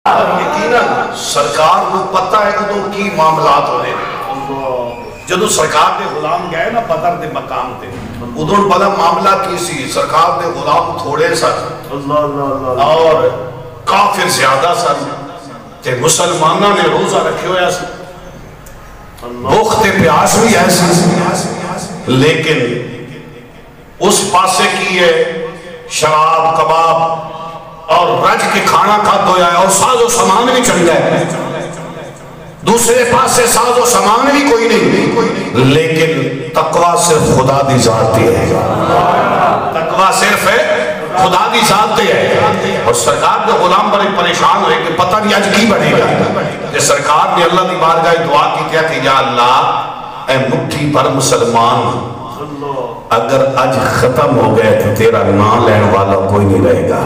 یقیناً سرکار کو پتہ ہے کہ تو کی معاملات ہونے جدو سرکار دے غلام گئے نا بدر دے مقام تے ادھر بڑا معاملہ کی سی. سرکار دے غلام تھوڑے سن اور کافر زیادہ سن تے مسلمانہ نے روزہ رکھے ہویا سن بھوک تے پیاس بھی ایسی لیکن اس پاسے کی ہے شراب کباب اور رج کے کھانا کھا دو ہے اور ساز و سامان بھی چڑھ گئے. دوسرے پاس سے ساز و سامان بھی کوئی نہیں لیکن تقوی صرف خدا دی ذات دی ہے. تقوی صرف ہے خدا دی ذات دی ہے. اور سرکار کے غلام بڑے پریشان ہوئے کہ پتہ نہیں آج کی بنے گا. کہ سرکار نے اللہ دی بارگاہ دعا کی کیا کہ یا اللہ اے مٹھی پر مسلمان اگر آج ختم ہو گئے تو تیرا نام لینے والا کوئی نہیں رہے گا.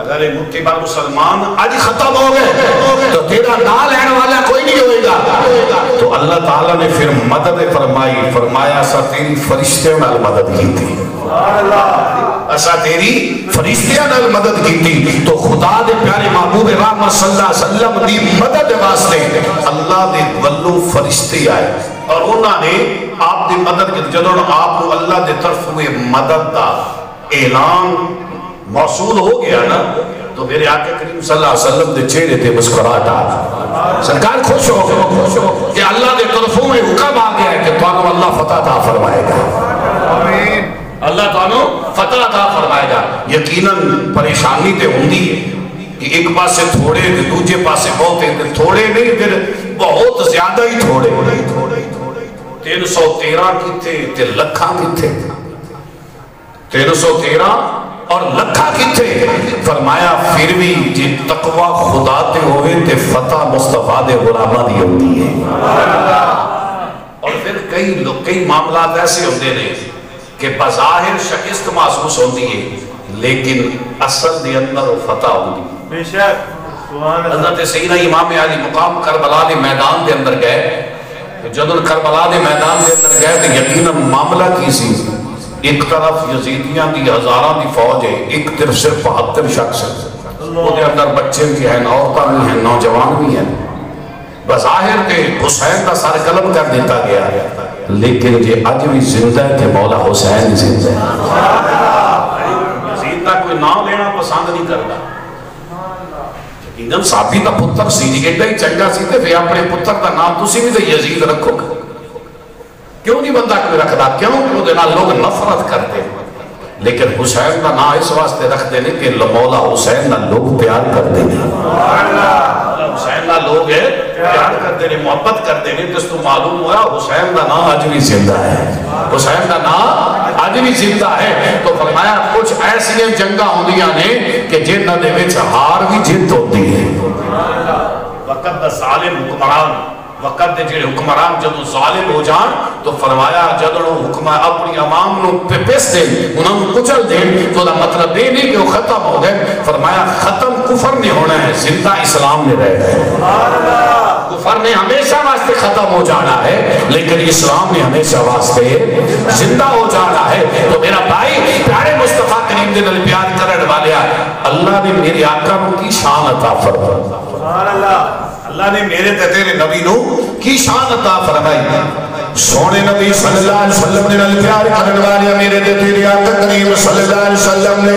اگر ایک مٹھی پر مسلمان آج ختم ہو گئے تو تیرا نام لینے والا کوئی نہیں ہوئے گا. تو اللہ تعالیٰ نے پھر مدد فرمائی. فرمایا سا تیری فرشتے میں مدد کی تھی. ایسا تیری فرشتیاں نے مدد کی تھی. تو خدا دے پیارے محبوب رحمت صلی اللہ علیہ وسلم دی مدد واسطے اللہ دے ولو فرشتے آئے اور انہوں نے آپ دی مدد کی. جدوں آپ کو اللہ دے طرف ہوئے مدد دا اعلان موصول ہو گیا نا تو میرے آقا کریم صلی اللہ علیہ وسلم دے چہرے تے مسکراہٹ آ. سرکار خوش ہو گئے کہ اللہ دے طرفوں میں حکم آ گیا ہے کہ تانوں اللہ فتح عطا فرمائے گا. آمین. اللہ تانوں فتح عطا فرمائے گا. یقیناً پریشانی تے ہوندی ہے کہ ایک پاسے تھوڑے تے دوسرے پاسے بہت ہیں. تھوڑے نہیں پھر بہت زیادہ ہی تھوڑے. 313 کی تھے تے لکھاں کی تھے. 313 اور لکھاں کی تھے. فرمایا پھر بھی جی تقوی خدا تے ہوئے تے فتح مصطفیٰ دے غلامہ دی ہوتی ہے. اور پھر کئی معاملات ایسے ہوتے ہیں کہ بظاہر شکست محسوس ہوتی ہے لیکن اصل دے اندر فتح ہوتی ہے. بے شک حضرت سیدنا امام علی مقام کربلا دے میدان دے اندر گئے. جدوں کربلا دے میدان دے اندر گئے تو یقیناً معاملہ کی سی. ایک طرف یزیدیاں دی ہزاراں دی فوج ہے ایک طرف صرف 72 شخص ہے. وہ دے اندر بچے بھی ہیں عورتاں بھی ہیں نوجوان بھی ہیں. بظاہر تے حسین کا سر قلم کر دیتا گیا لیکن یہ اج بھی زندہ ہے کہ مولا حسین زندہ ہے. یزید کا کوئی نام لینا پسند نہیں کرتا. یقیناً صحابی کا پتر سی جی ایڈا ہی چنگا سی تے پھر اپنے پتر کا نام تسی بھی تے یزید رکھو گا. کیوں نہیں بندہ کوئی رکھتا؟ کیوں وہ دینا لوگ نفرت کرتے ہیں لیکن حسین کا نام اس واسطے رکھ دینے کہ مولا حسین نہ لوگ پیار کر دینے. حسین نہ لوگ پیار کر دینے محبت کر دینے. جس تو معلوم ہوا حسین کا نام آج بھی زندہ ہے. حسین کا نام آج بھی زندہ ہے. تو فرمایا کچھ ایسی جنگاں ہوندیاں نے کہ جنہاں دے وچ ہار بھی جیت ہوتی ہے. وقت دا ظالم حکمران وقت دے جڑے حکمران جدو ظالم ہو جان تو فرمایا جدو حکمران اپنی عوام نو پیس دیں انہوں نے کچل دیں تو دا مطلب دے نہیں کہ وہ ختم ہو گئے. فرمایا ختم کفر نہیں ہونا ہے زندہ اسلام نے رہ گئے. کفر نے ہمیشہ واسطے ختم ہو جانا ہے لیکن اسلام نے ہمیشہ واسطے زندہ ہو جانا ہے. تو میرا بھائی پیارے مصطفیٰ کریم دے نال پیار کرنے والے اللہ نے میرے آقا کو کی شان عطا فرمائی. سبحان اللہ. اللہ نے میرے تے تیرے نبی نو کی شان عطا فرمائی. سونے نبی صلی اللہ علیہ وسلم نے نال پیار کرنے والے میرے تے تیرے آقا کریم صلی اللہ علیہ وسلم نے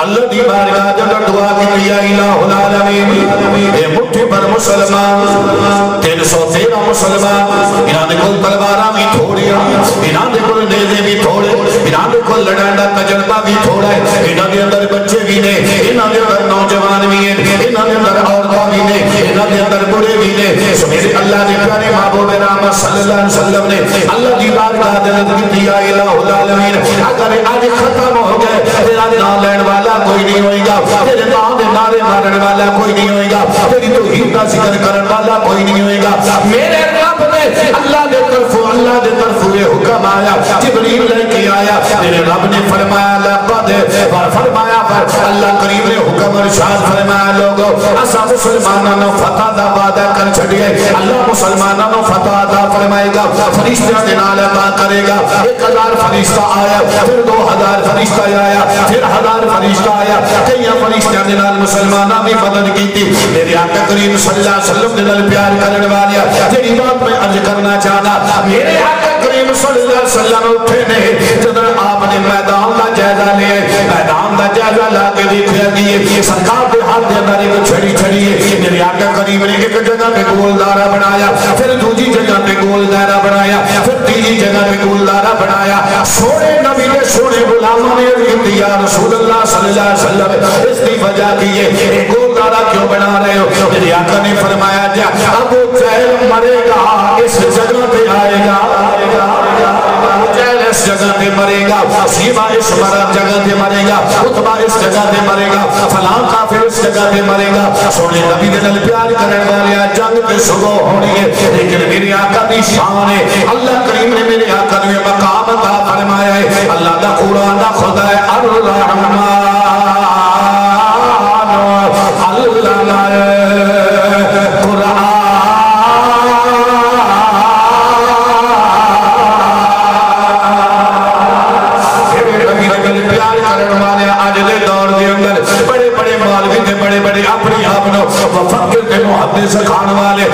اللہ دی بارگاہ جب دعا کی یا الہ العالمین اے مٹھی پر مسلمان 313 مسلمان انہاں دے کول تلواراں بھی تھوڑیاں انہاں دے کول نیزے بھی تھوڑے انہاں دے کول لڑن دا تجربہ بھی تھوڑا ہے. انہاں دے اندر بچے بھی نے انہاں دے اندر نوجوان بھی ہیں انہاں دے اندر عورتاں بھی نے انہاں دے اندر بڑے بھی نے. سو میرے اللہ دے پیارے محبوب رحمت صلی اللہ علیہ وسلم نے اللہ دی بارگاہ دے کی یا الہ العالمین اگر آج ختم ہو گئے تیرا نام لین والا کوئی نہیں ہوئے گا. تیرے نام دے نعرے مارن والا کوئی نہیں ہوئے گا. تیری توحید کا ذکر کرن والا کوئی نہیں ہوئے گا. میرے رب نے اللہ دے طرف یہ حکم آیا جبریل لے کے آیا. میرے رب نے فرمایا لقد فرمایا اللہ کریم نے حکم ارشاد فرمایا لوگو اسا مسلمانوں فتح دا وعدہ کر چھڑیے. اللہ مسلمانوں فتح عطا فرمائے گا. فرشتہ دے نال عطا کرے گا. 1000 فرشتہ آیا پھر 2000 فرشتہ آیا پھر 1000 فرشتہ فرمایا کئی فرشتیاں دے نال مسلماناں بھی مدد کیتی میرے آقا کریم صلی اللہ علیہ وسلم دے نال پیار کرن والے جڑی بات میں عرض کرنا چاہنا میرے آقا کریم صلی اللہ علیہ وسلم اٹھے نے جب آپ نے میدان دا جائزہ لیا میدان دا جائزہ لا کے دیکھا کہ سرکار دے ہاتھ دے اندر ایک چھڑی چھڑی ہے میرے آقا کریم نے ایک جگہ پہ گول دائرہ بنایا پھر دوسری جگہ پہ گول دائرہ بنایا پھر تیسری جگہ پہ گول دائرہ بنایا سونے نبی نے سونے غلاموں نے کہا یا رسول اللہ صلی اللہ علیہ وسلم اس کی وجہ کی ہے گول دائرہ کیوں بنا رہے ہو میرے آقا نے فرمایا جا ابو جہل مرے گا اس جگہ پہ آئے گا جہل اس جگہ پہ مرے گا سیبا اس جگہ پہ مرے گا عتبہ اس جگہ پہ مرے گا فلاں کافر اس جگہ پہ مرے گا سونے نبی دے نال پیار کرنے والے جنگ پہ شروع ہونی ہے لیکن میرے آقا دی شان ہے اللہ کریم نے میرے آقا نے مقام عطا فرمایا ہے اللہ دا قرآن دا خدا ہے الرحمن سکھان والے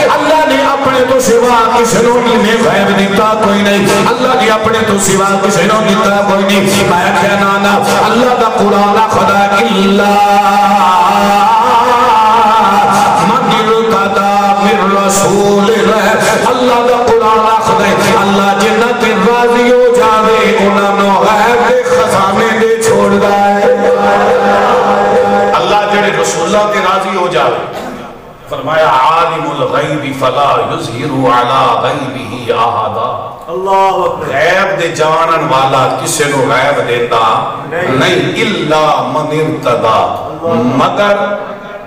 اللہ نے اپنے تو سوا کسی نو علم غیب دیتا کوئی نہیں اللہ نے اپنے تو سوا کسی نو دیتا کوئی نہیں میں کہنا نا اللہ دا قرآن خدا الا من ارتضی من رسول اللہ دا قرآن خدا اللہ جنت راضی ہو جاوے انہاں نو غیب دے خزانے دے چھوڑ دائے اللہ جڑے رسول اللہ کے راضی ہو جاوے فرمایا عالم الغیب فلا یظہر علی غیبہ احدا اللہ غیب دے جانن والا کسی نو غیب دیتا نہیں الا من ارتضی مگر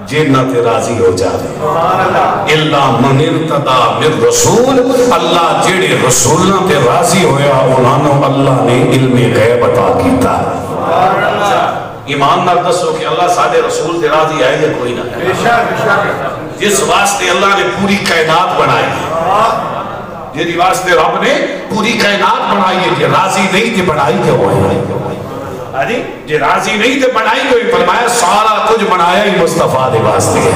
جنت راضی ہو جاوے الا من ارتضی من رسول اللہ جڑے رسولوں تے راضی ہویا انہاں نو اللہ نے علم غیب عطا کیتا ایمان نہ دسو کہ اللہ سادے رسول دے راضی آئے یا کوئی نہ ہے جس واسطے اللہ نے پوری کائنات بنائی ہے جس واسطے رب نے پوری کائنات بنائی ہے کہ راضی نہیں تھی بنائی کیا ہوئی جی راضی نہیں تھے بنائی کوئی فرمایا سارا کچھ بنایا ہی مصطفیٰ دے واسطے ہے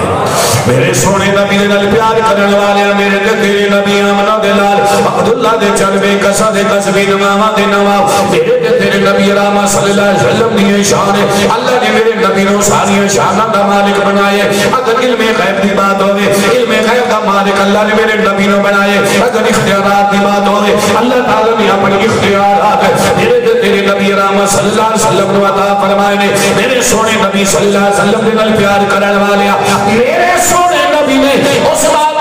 میرے سونے نبی دے نال پیار کرنے والے میرے تیرے نبی آمنہ دے لال عبداللہ دے چلوے کسا دے قصبی نمامہ دے نواب میرے تیرے نبی رامہ صلی اللہ علیہ وسلم دیئے شان ہے اللہ نے میرے نبی نو ساری شانہ دا مالک بنائے اگر علم غیب دی بات ہوئے علم غیب دا مالک اللہ نے میرے نبی نو بنائے اگر اختیارات دی بات ہوئے اللہ تعالیٰ نے اپنی اختیارات میرے تیرے نبی رامہ صلی اللہ علیہ وسلم نو عطا فرمائے نے میرے سونے نبی صلی اللہ علیہ وسلم دے نال پیار کرنے والے میرے سونے نبی نے اس بات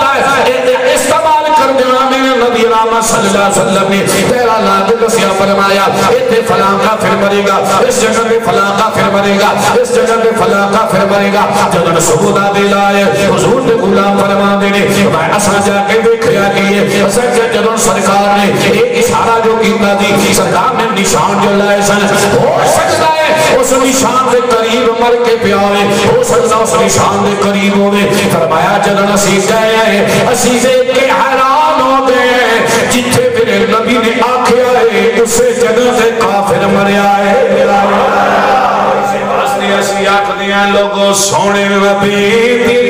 استعمال کر دینا میرے نبی رحمہ صلی اللہ علیہ وسلم نے تیرا لاغ دسیا فرمایا ایتھے فلاں کا پھر مرے گا اس جگہ پہ فلاں کا پھر مرے گا اس جگہ پہ فلاں کا پھر مرے گا جب سبودہ دل آئے حضور نے غلام فرما دینے میں اسا جا کے دیکھیا کہ اسا جب سرکار نے ایک اشارہ جو کیتا دی سرکار نے نشان جو لائے سن ہو سکتا ہے اس نشان دے قریب مر کے پیاوے ہو سکتا اس نشان دے قریب ہوئے فرمایا جدن اسی گئے ہیں اسی دیکھ کے حیران ہو گئے جتھے میرے نبی نے آکھے آئے اسے جگہ سے کافر مرے آئے اسے اسی آکھ دیا لوگوں سونے نبی دی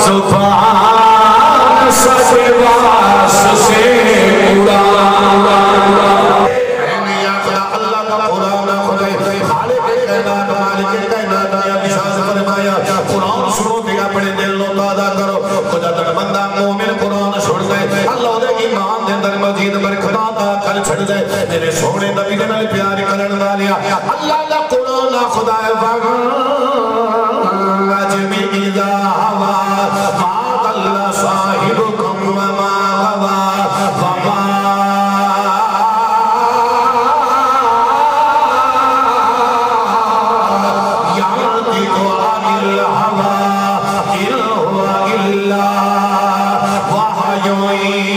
زبان سجے واس سے میرے سونے نبی دے نال پیار کرن والیا اللہ دا قرآن خدا واجبی اذا ہوا ما ضل صاحبکم وما غوا وما ينطق عن الهوى إن هو إلا وحي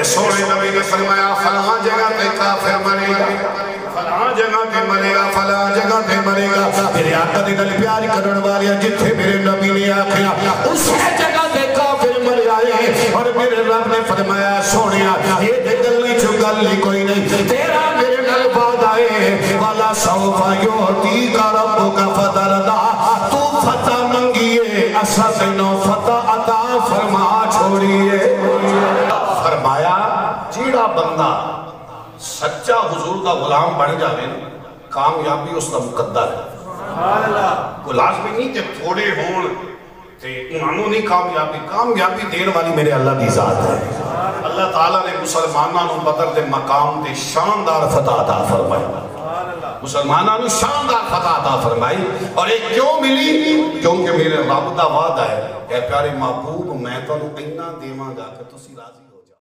سونے نبی جگہ تے مرے گا فلاں جگہ تے مرے گا میرے آقا دے نال پیار کرن والے جتھے میرے نبی نے آکھیا اس جگہ تے کافر مرے آئے اور میرے رب نے فرمایا سونیا یہ تے گل چ گل کوئی نہیں تیرا میرے نال وعدہ ہے والا سوف یعطیک ربک فترضا تو فتح منگیے اسا تینوں فتح عطا فرما چھوڑیے فرمایا جیڑا بندہ سچا حضور دا غلام بن جاوے کامیابی اس دا مقدر ہے کوئی لازمی نہیں کہ تھوڑے ہون تے انہوں نہیں کامیابی دین والی میرے اللہ دی ذات ہے اللہ تعالیٰ نے مسلمانوں بدر دے مقام دے شاندار فتح عطا فرمائی مسلمانوں شاندار فتح عطا فرمائی اور ایک کیوں ملی کیونکہ میرے رب دا وعدہ ہے اے پیارے محبوب میں تو اینا دیواں گا کہ تسی راضی